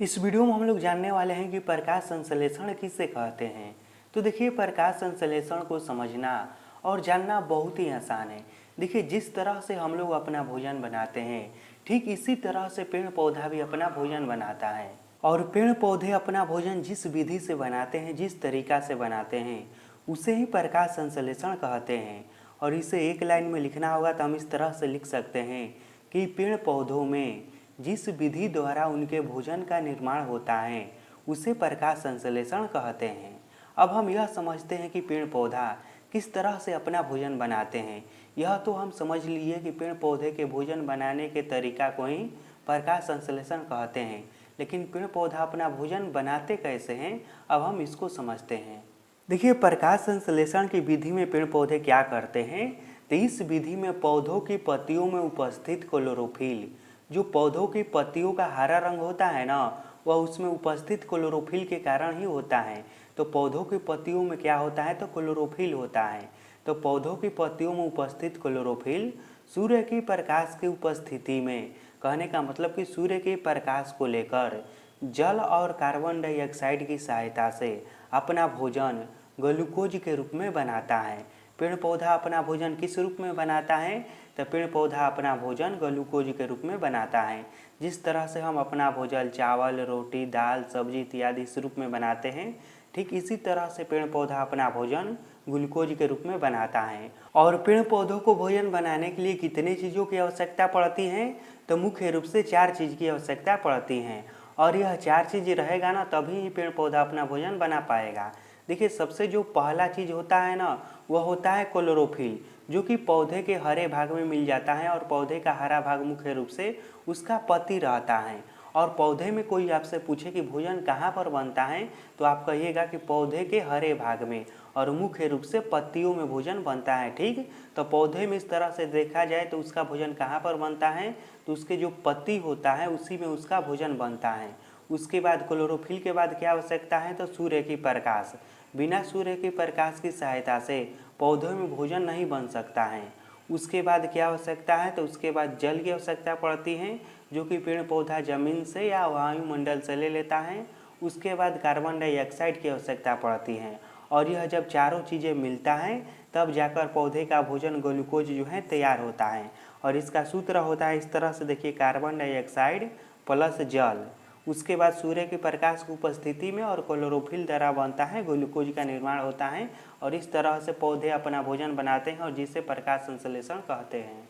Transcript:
इस वीडियो में हम लोग जानने वाले हैं कि प्रकाश संश्लेषण किसे कहते हैं। तो देखिए, प्रकाश संश्लेषण को समझना और जानना बहुत ही आसान है। देखिए, जिस तरह से हम लोग अपना भोजन बनाते हैं, ठीक इसी तरह से पेड़ पौधा भी अपना भोजन बनाता है। और पेड़ पौधे अपना भोजन जिस विधि से बनाते हैं, जिस तरीका से बनाते हैं, उसे ही प्रकाश संश्लेषण कहते हैं। और इसे एक लाइन में लिखना होगा तो हम इस तरह से लिख सकते हैं कि पेड़ पौधों में जिस विधि द्वारा उनके भोजन का निर्माण होता है उसे प्रकाश संश्लेषण कहते हैं। अब हम यह समझते हैं कि पेड़ पौधा किस तरह से अपना भोजन बनाते हैं। यह तो हम समझ लिए कि पेड़ पौधे के भोजन बनाने के तरीका को ही प्रकाश संश्लेषण कहते हैं, लेकिन पेड़ पौधा अपना भोजन बनाते कैसे हैं, अब हम इसको समझते हैं। देखिए, प्रकाश संश्लेषण की विधि में पेड़ पौधे क्या करते हैं, तो इस विधि में पौधों की पत्तियों में उपस्थित क्लोरोफिल, जो पौधों की पत्तियों का हरा रंग होता है ना, वह उसमें उपस्थित क्लोरोफिल के कारण ही होता है। तो पौधों की पत्तियों में क्या होता है, तो क्लोरोफिल होता है। तो पौधों की पत्तियों में उपस्थित क्लोरोफिल सूर्य की प्रकाश की उपस्थिति में, कहने का मतलब कि सूर्य के प्रकाश को लेकर जल और कार्बन डाइऑक्साइड की सहायता से अपना भोजन ग्लूकोज के रूप में बनाता है। पेड़ पौधा अपना भोजन किस रूप में बनाता है, तो पेड़ पौधा अपना भोजन ग्लूकोज के रूप में बनाता है। जिस तरह से हम अपना भोजन चावल, रोटी, दाल, सब्जी इत्यादि इस रूप में बनाते हैं, ठीक इसी तरह से पेड़ पौधा अपना भोजन ग्लूकोज के रूप में बनाता है। और पेड़ पौधों को भोजन बनाने के लिए कितनी चीज़ों की आवश्यकता पड़ती है, तो मुख्य रूप से 4 चीज़ की आवश्यकता पड़ती है। और यह 4 चीज़ रहेगा ना, तभी ही पेड़ पौधा अपना भोजन बना पाएगा। देखिए, सबसे जो पहला चीज़ होता है ना, वह होता है क्लोरोफिल, जो कि पौधे के हरे भाग में मिल जाता है। और पौधे का हरा भाग मुख्य रूप से उसका पत्ती रहता है। और पौधे में कोई आपसे पूछे कि भोजन कहाँ पर बनता है, तो आप कहिएगा कि पौधे के हरे भाग में, और मुख्य रूप से पत्तियों में भोजन बनता है। ठीक, तो पौधे में इस तरह से देखा जाए तो उसका भोजन कहाँ पर बनता है, तो उसके जो पत्ती होता है उसी में उसका भोजन बनता है। उसके बाद क्लोरोफिल के बाद क्या आवश्यकता है, तो सूर्य की प्रकाश। बिना सूर्य की प्रकाश की सहायता से पौधों में भोजन नहीं बन सकता है। उसके बाद क्या आवश्यकता है, तो उसके बाद जल की आवश्यकता पड़ती है, जो कि पेड़ पौधा जमीन से या वायुमंडल से ले लेता है। उसके बाद कार्बन डाइऑक्साइड की आवश्यकता पड़ती है। और यह जब चारों चीज़ें मिलता है तब जाकर पौधे का भोजन ग्लूकोज जो है तैयार होता है। और इसका सूत्र होता है इस तरह से, देखिए, कार्बन डाइऑक्साइड प्लस जल। उसके बाद सूर्य के प्रकाश की उपस्थिति में और क्लोरोफिल द्वारा बनता है ग्लूकोज का निर्माण होता है। और इस तरह से पौधे अपना भोजन बनाते हैं, और जिसे प्रकाश संश्लेषण कहते हैं।